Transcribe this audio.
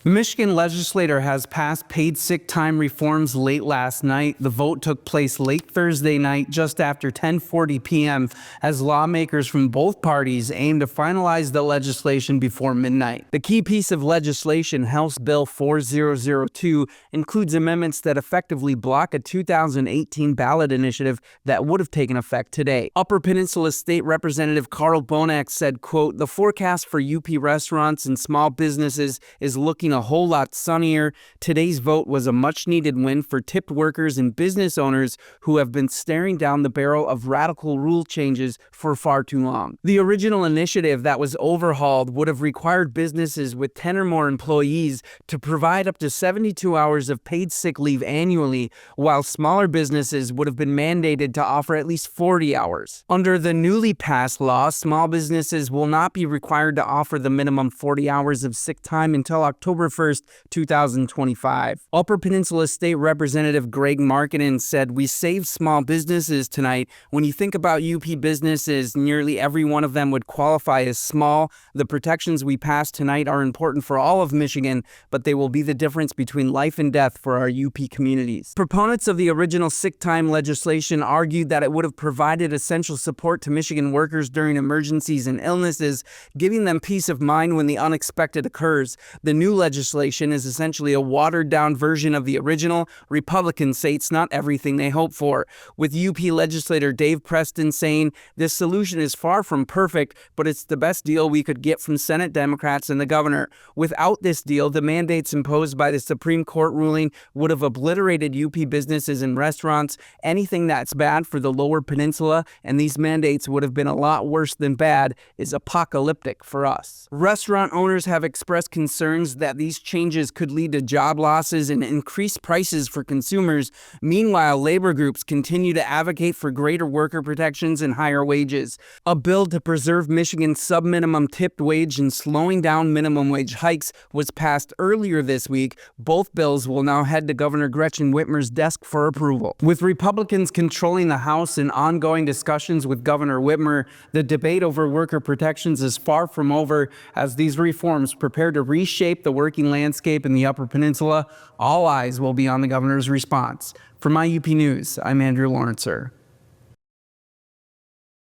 The Michigan legislature has passed paid sick time reforms late last night. The vote took place late Thursday night, just after 10:40 p.m., as lawmakers from both parties aim to finalize the legislation before midnight. The key piece of legislation, House Bill 4002, includes amendments that effectively block a 2018 ballot initiative that would have taken effect today. Upper Peninsula State Representative Carl Bonack said, quote, "The forecast for UP restaurants and small businesses is looking a whole lot sunnier. Today's vote was a much-needed win for tipped workers and business owners who have been staring down the barrel of radical rule changes for far too long." The original initiative that was overhauled would have required businesses with 10 or more employees to provide up to 72 hours of paid sick leave annually, while smaller businesses would have been mandated to offer at least 40 hours. Under the newly passed law, small businesses will not be required to offer the minimum 40 hours of sick time until October 1st, 2025. Upper Peninsula State Representative Greg Markinen said, "We saved small businesses tonight. When you think about UP businesses, nearly every one of them would qualify as small. The protections we passed tonight are important for all of Michigan, but they will be the difference between life and death for our UP communities." Proponents of the original sick time legislation argued that it would have provided essential support to Michigan workers during emergencies and illnesses, giving them peace of mind when the unexpected occurs. The new legislation is essentially a watered-down version of the original. Republicans say it's not everything they hoped for, with UP legislator Dave Preston saying, "This solution is far from perfect, but it's the best deal we could get from Senate Democrats and the governor. Without this deal, the mandates imposed by the Supreme Court ruling would have obliterated UP businesses and restaurants, anything that's bad for the Lower Peninsula, and these mandates would have been a lot worse than bad, is apocalyptic for us." Restaurant owners have expressed concerns that these changes could lead to job losses and increased prices for consumers. Meanwhile, labor groups continue to advocate for greater worker protections and higher wages. A bill to preserve Michigan's sub-minimum tipped wage and slowing down minimum wage hikes was passed earlier this week. Both bills will now head to Governor Gretchen Whitmer's desk for approval. With Republicans controlling the House and ongoing discussions with Governor Whitmer, the debate over worker protections is far from over as these reforms prepare to reshape the working landscape in the Upper Peninsula. All eyes will be on the governor's response. For my UP News, I'm Andrew Lawrencer.